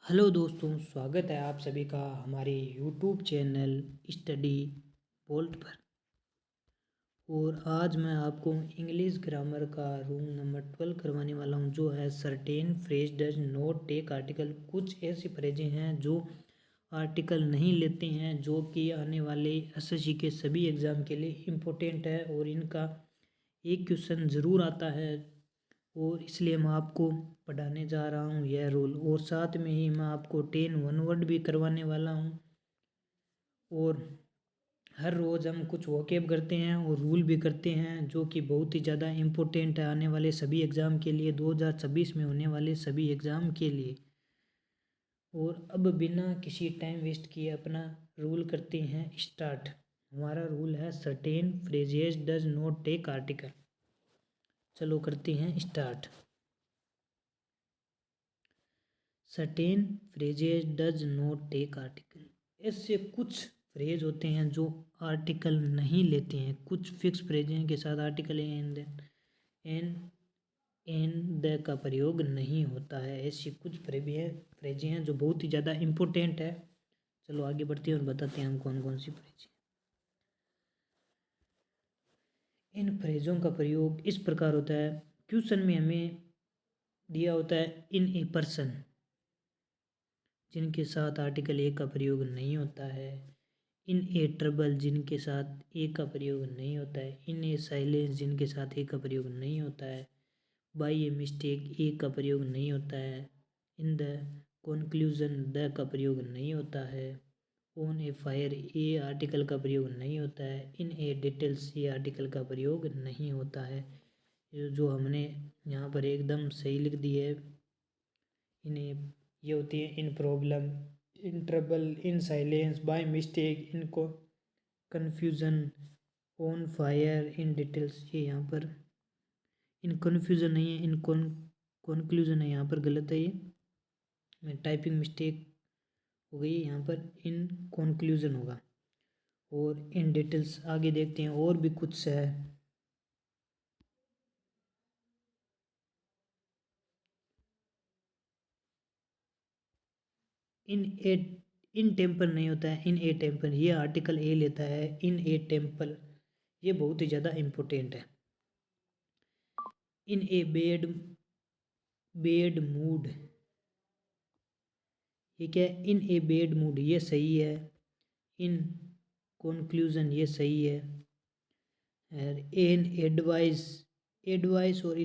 Hello दोस्तों, स्वागत है आप सभी का हमारे यूट्यूब चैनल स्टडी बोल्ट पर। और आज मैं आपको इंग्लिश ग्रामर का रूल नंबर 12 करवाने वाला हूं, जो है certain phrase does not take article. कुछ ऐसी फ्रेजें हैं जो आर्टिकल नहीं लेते हैं, जो कि आने वाले एसएससी के सभी एग्ज़ाम के लिए इम्पोर्टेंट है और इनका एक क्वेश्चन ज़रूर आता है। और इसलिए मैं आपको पढ़ाने जा रहा हूँ यह रूल, और साथ में ही मैं आपको 10 वन वर्ड भी करवाने वाला हूँ। और हर रोज़ हम कुछ वोकेब करते हैं और रूल भी करते हैं, जो कि बहुत ही ज़्यादा इम्पोर्टेंट है आने वाले सभी एग्ज़ाम के लिए, 2026 में होने वाले सभी एग्ज़ाम के लिए। और अब बिना किसी टाइम वेस्ट किए अपना रूल करते हैं स्टार्ट। हमारा रूल है certain phrases does not take article. चलो करते हैं start. Certain phrases does not take article. ऐसे कुछ फ्रेज होते हैं जो आर्टिकल नहीं लेते हैं। कुछ फिक्स फ्रेजें के साथ article an an an the का प्रयोग नहीं होता है। ऐसी कुछ फ्रेजें हैं जो बहुत ही ज़्यादा इम्पोर्टेंट है। चलो आगे बढ़ते हैं और बताते हैं हम कौन कौन सी फ्रेजें। इन फ्रेजों का प्रयोग इस प्रकार होता है। क्वेश्चन में हमें दिया होता है इन ए पर्सन, जिनके साथ आर्टिकल ए का प्रयोग नहीं होता है। इन ए ट्रबल, जिनके साथ ए का प्रयोग नहीं होता है। इन ए साइलेंस, जिनके साथ ए का प्रयोग नहीं होता है। बाई ए मिस्टेक, ए का प्रयोग नहीं होता है। इन द कंक्लूजन, द का प्रयोग नहीं होता है। On a fire, A article का प्रयोग नहीं होता है। इन ए डिटेल्स, ये आर्टिकल का प्रयोग नहीं होता है। जो हमने यहाँ पर एकदम सही लिख दी है। इन्हें ये होती है in problem, in trouble, in silence, by mistake, इनको confusion, on fire, in details. ये यहाँ पर इन कन्फ्यूज़न नहीं है, इन कंक्लूजन है, यहाँ पर गलत है। ये मैं टाइपिंग मिस्टेक हो गई, यहाँ पर इन कंक्लूजन होगा। और इन डिटेल्स आगे देखते हैं और भी कुछ है। इन ए इन टेम्पल नहीं होता है, इन ए टेम्पल, ये आर्टिकल ए लेता है। इन ए टेम्पल, ये बहुत ही ज़्यादा इम्पोर्टेंट है। इन ए बेड मूड, ये क्या है? इन ए बेड मूड, ये सही है। इन कंक्लूजन, ये सही है। इन एडवाइस और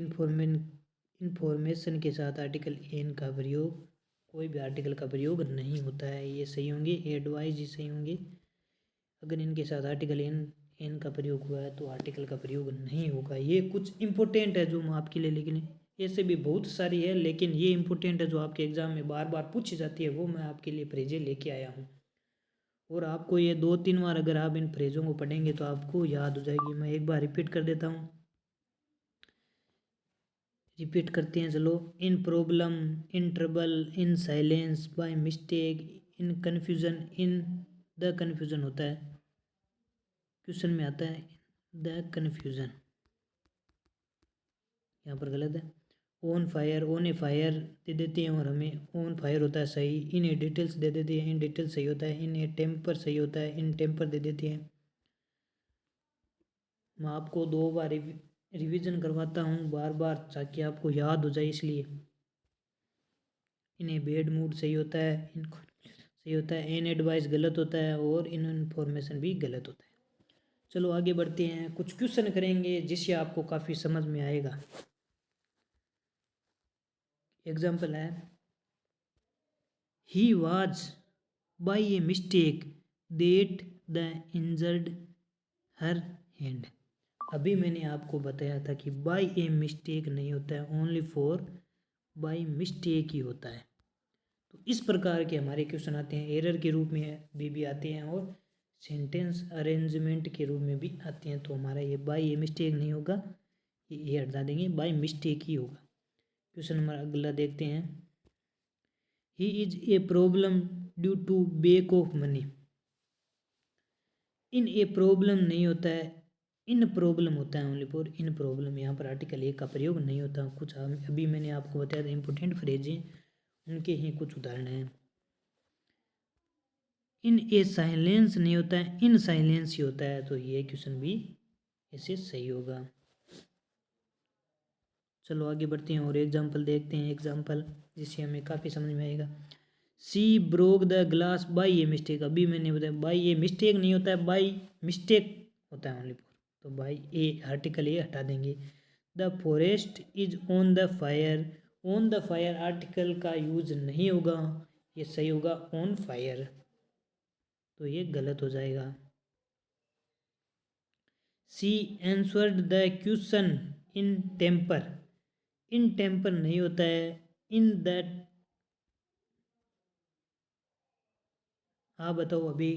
इंफॉर्मेशन के साथ आर्टिकल एन का प्रयोग, कोई भी आर्टिकल का प्रयोग नहीं होता है। ये सही होंगे, एडवाइस ही सही होंगे। अगर इनके साथ आर्टिकल एन का प्रयोग हुआ है तो आर्टिकल का प्रयोग नहीं होगा। ये कुछ इंपॉर्टेंट है जो मैं आपके लिए, लेकिन ऐसे भी बहुत सारी है, लेकिन ये इंपॉर्टेंट है जो आपके एग्जाम में बार बार पूछी जाती है, वो मैं आपके लिए फ्रेजें लेके आया हूँ। और आपको ये 2-3 बार अगर आप इन फ्रेजों को पढ़ेंगे तो आपको याद हो जाएगी। मैं एक बार रिपीट कर देता हूँ, रिपीट करते हैं चलो। In problem, in trouble, in silence, by mistake, in confusion, in the confusion होता है, क्वेश्चन में आता है द कन्फ्यूज़न, यहाँ पर गलत है। On fire, on a fire दे देते हैं और हमें ऑन फायर होता है सही। इन ए डिटेल्स दे देते हैं, इन डिटेल्स सही होता है। इन ए टेम्पर सही होता है, इन टेम्पर दे देते हैं। मैं आपको 2 बार रिवीजन करवाता हूँ बार बार, ताकि आपको याद हो जाए, इसलिए। इन ए बेड मूड सही होता है, इन सही होता है। इन एडवाइस गलत होता है, और इन इन्फॉर्मेशन भी गलत होता है। चलो आगे बढ़ते हैं, कुछ क्वेश्चन करेंगे जिससे आपको काफ़ी समझ में आएगा। एग्जाम्पल है, he was by a mistake that the injured her hand. अभी मैंने आपको बताया था कि बाय ए मिस्टेक नहीं होता है, ओनली फॉर बाय मिस्टेक ही होता है। तो इस प्रकार के हमारे क्वेश्चन आते हैं, एरर के रूप में भी आते हैं और सेंटेंस अरेंजमेंट के रूप में भी आते हैं। तो हमारा ये बाय ए मिस्टेक नहीं होगा, ये हटा देंगे, बाय मिस्टेक ही होगा। क्वेश्चन नंबर अगला देखते हैं, he is a problem due to back of money. In a problem नहीं होता है, इन प्रॉब्लम होता है, ओनली फॉर इन प्रॉब्लम। यहाँ पर आर्टिकल ए का प्रयोग नहीं होता। कुछ अभी मैंने आपको बताया था इंपॉर्टेंट फ्रेजें, उनके ही कुछ उदाहरण हैं। इन ए साइलेंस नहीं होता है, इन साइलेंस ही होता है, तो ये क्वेश्चन भी ऐसे सही होगा। चलो आगे बढ़ते हैं और एग्जाम्पल देखते हैं, एग्जाम्पल जिससे हमें काफ़ी समझ में आएगा। She broke the glass by a mistake, अभी मैंने बताया बाई ए मिस्टेक नहीं होता है, बाई मिस्टेक होता है ओनली फॉर, तो बाई ए आर्टिकल ए हटा देंगे। The forest is on the fire, on the fire article का यूज नहीं होगा, ये सही होगा ऑन फायर, तो ये गलत हो जाएगा। She answered the question in temper, in temper नहीं होता है, इन दैट, आप बताओ, अभी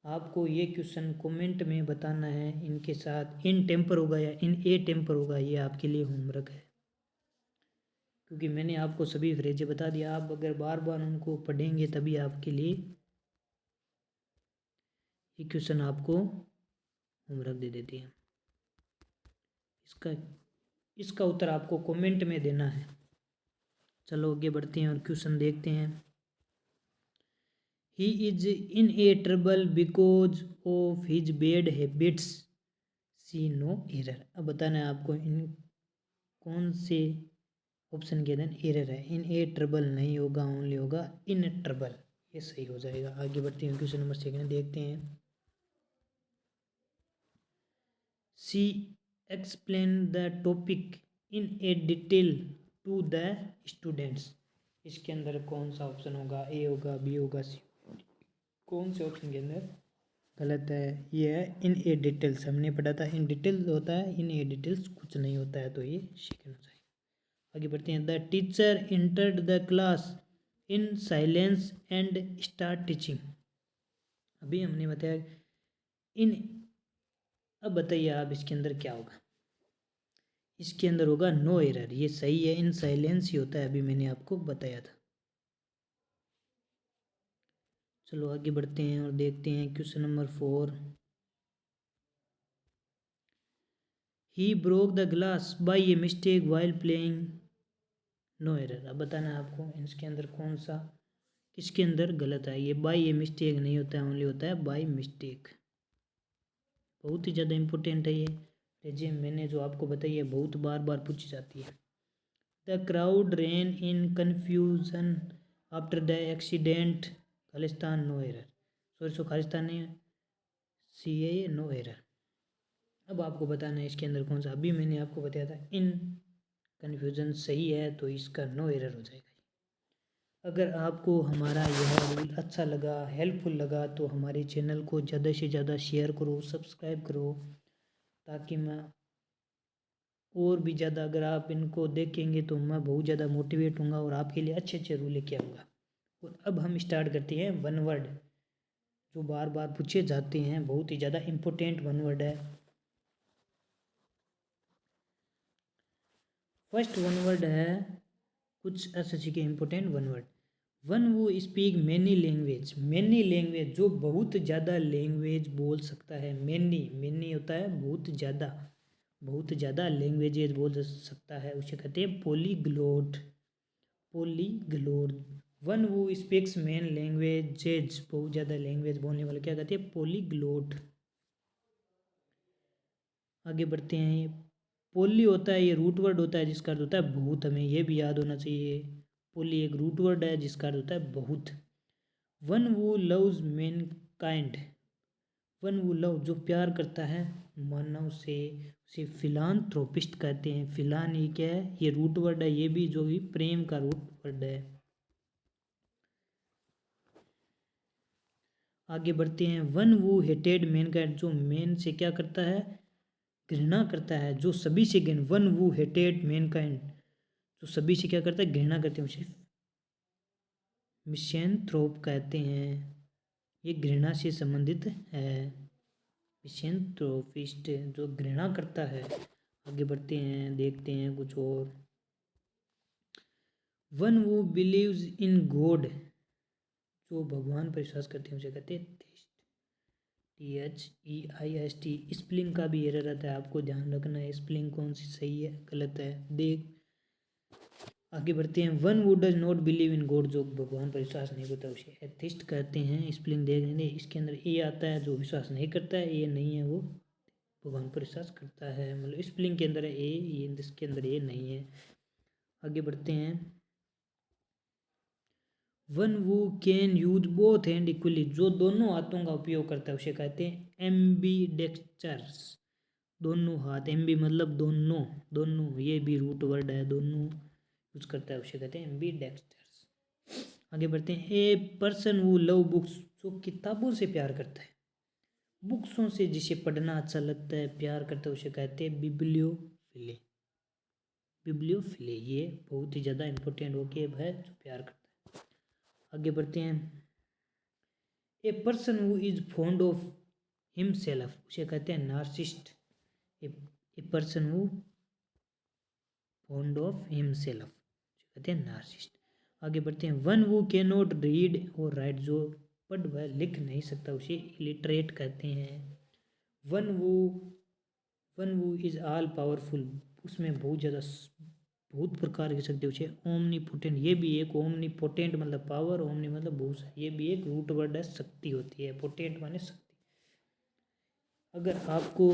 आपको ये क्वेश्चन कमेंट में बताना है, इनके साथ इन टेम्पर होगा या इन ए टेम्पर होगा, ये आपके लिए होमवर्क है, क्योंकि मैंने आपको सभी फ्रेजें बता दिया। आप अगर बार बार उनको पढ़ेंगे तभी आपके लिए ये क्वेश्चन आपको होमवर्क दे देती है। इसका इसका उत्तर आपको कमेंट में देना है। चलो आगे बढ़ते हैं और क्वेश्चन देखते हैं। He is in a trouble because of his bad habits, see no error. अब बताना है आपको इन कौन से ऑप्शन के अंदर एरर है। इन ए ट्रबल नहीं होगा, ओनली होगा इन ट्रबल, ये सही हो जाएगा। आगे बढ़ते हैं क्वेश्चन नंबर 2 देखते हैं। She explain the topic in a detail to the students, इसके अंदर कौन सा ऑप्शन होगा, ए होगा, बी होगा, सी, कौन से ऑप्शन के अंदर गलत है। ये है इन ए डिटेल्स, हमने पढ़ा था इन डिटेल्स होता है, इन ए डिटेल्स कुछ नहीं होता है, तो ये सेकंड हो जाएगा। आगे बढ़ते हैं। The teacher entered the class in silence and start teaching, अभी हमने बताया इन, अब बताइए आप इसके अंदर क्या होगा। इसके अंदर होगा नो एरर, ये सही है, इन साइलेंस ही होता है, अभी मैंने आपको बताया था। चलो आगे बढ़ते हैं और देखते हैं question number 4। He broke the glass by a mistake while playing, no error. अब बताना है आपको इसके अंदर कौन सा, किसके अंदर गलत है। ये बाई ए मिस्टेक नहीं होता है, ओनली होता है बाई मिस्टेक। बहुत ही ज़्यादा इंपॉर्टेंट है ये मैंने जो आपको बताई है बहुत बार बार पूछी जाती है। The crowd ran in confusion after the accident, Khalistan, no error, sorry Khalistan नहीं है, सी ए नो एरर। अब आपको बताना है इसके अंदर कौन सा, अभी मैंने आपको बताया था इन कन्फ्यूज़न सही है, तो इसका नो एरर हो जाएगा। अगर आपको हमारा यह रील अच्छा लगा, हेल्पफुल लगा, तो हमारे चैनल को ज़्यादा से ज़्यादा शेयर करो, सब्सक्राइब करो, ताकि मैं और भी ज़्यादा, अगर आप इनको देखेंगे तो मैं बहुत ज़्यादा मोटिवेट होऊंगा और आपके लिए अच्छे अच्छे रूल लेके आऊँगा। और अब हम स्टार्ट करते हैं वन वर्ड, जो बार बार पूछे जाते हैं, बहुत ही ज़्यादा इम्पोर्टेंट वन वर्ड है। फर्स्ट वन वर्ड है कुछ ऐसे के इम्पोर्टेंट वन वर्ड। वन वो speak many language, many language जो बहुत ज़्यादा लैंग्वेज बोल सकता है, मैनी मैनी होता है बहुत ज़्यादा, बहुत ज़्यादा लैंग्वेजेज बोल सकता है, उसे कहते हैं पोलीग्लोट, पोलीग्लोट। वन वो स्पीक्स मेन लैंग्वेजेज, बहुत ज़्यादा लैंग्वेज बोलने वाले क्या कहते हैं, पोलीग्लोट। आगे बढ़ते हैं। पोली होता है, ये रूट वर्ड होता है जिसका अर्थ होता है बहुत, हमें ये भी याद होना चाहिए। पोली एक रूट वर्ड है जिसका अर्थ होता है बहुत। वन वो लव्स मैन काइंड, वन वो लव जो प्यार करता है मानव से, उसे फिलांथ्रोपिस्ट कहते हैं। फिलान ये क्या है, ये रूट वर्ड है, ये भी जो भी प्रेम का रूट वर्ड है। आगे बढ़ते हैं। वन वो हेटेड मैन काइंड, जो मैन से क्या करता है, घृणा करता है, जो सभी से घृणा, वन वो हेटेड मैन काइंड, जो सभी से क्या करता है, घृणा करते हैं, उसे मिसेंथ्रोप कहते हैं, ये घृणा से संबंधित है। मिसेंथ्रोपिस्ट जो घृणा करता है। आगे बढ़ते हैं, देखते हैं कुछ और। वन वो बिलीव्स इन गॉड, जो भगवान पर विश्वास करते हैं उसे कहते हैं THEIST। स्पेलिंग का भी एरर रहता है, आपको ध्यान रखना है स्पेलिंग कौन सी सही है गलत है। देख आगे बढ़ते हैं। One who does not believe in God, जो भगवान पर विश्वास नहीं करता उसे एथिस्ट कहते हैं। स्पेलिंग देख लेंगे, इसके अंदर ए आता है, जो विश्वास नहीं करता है, ए नहीं है, वो भगवान पर विश्वास करता है। मतलब स्पेलिंग के अंदर है ए, ये इसके अंदर ए नहीं है। आगे बढ़ते हैं। One who can use both hand equally, जो दोनों हाथों का उपयोग करता है उसे कहते हैं एम्बीडेक्स्टर्स। दोनों हाथ, एम्बी मतलब दोनों, दोनों ये भी रूट वर्ड है, दोनों यूज करता है उसे कहते हैं एम्बीडेक्स्टर्स। आगे बढ़ते हैं। A person who love books, जो किताबों से प्यार करता है, बुक्सों से जिसे पढ़ना अच्छा लगता है, प्यार करता है, उसे कहते हैं बिब्लियोफिले। बिब्लियोफिले ये बहुत ही ज़्यादा इंपॉर्टेंट वर्ब है, जो प्यार करता है। आगे बढ़ते हैं। A person who is fond of himself, उसे कहते हैं narcissist. A person who fond of himself उसे कहते हैं नार्सिस्ट। आगे बढ़ते हैं। One who can not read और राइट, जो पढ़ व लिख नहीं सकता उसे इलिटरेट कहते हैं। वन वो इज ऑल पावरफुल, उसमें बहुत ज़्यादा बहुत प्रकार की शक्ति उसे ओमनीपोटेंट, ये भी एक ओमनीपोटेंट मतलब पावर, ओमनी मतलब बहुत, ये भी एक रूट वर्ड है, शक्ति होती है, पोटेंट माने शक्ति। अगर आपको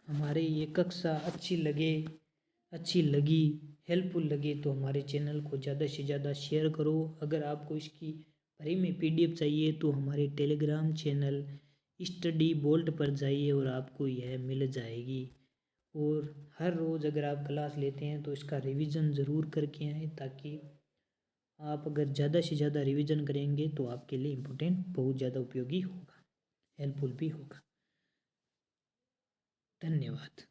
हमारे ये कक्षा अच्छी लगी, हेल्पफुल लगी, तो हमारे चैनल को ज़्यादा से ज़्यादा शेयर करो। अगर आपको इसकी फ्री में PDF चाहिए तो हमारे टेलीग्राम चैनल स्टडी बोल्ट पर जाइए और आपको यह मिल जाएगी। और हर रोज़ अगर आप क्लास लेते हैं तो इसका रिवीजन ज़रूर करके आएँ, ताकि आप अगर ज़्यादा से ज़्यादा रिवीजन करेंगे तो आपके लिए इम्पोर्टेंट बहुत ज़्यादा उपयोगी होगा, हेल्पफुल भी होगा। धन्यवाद।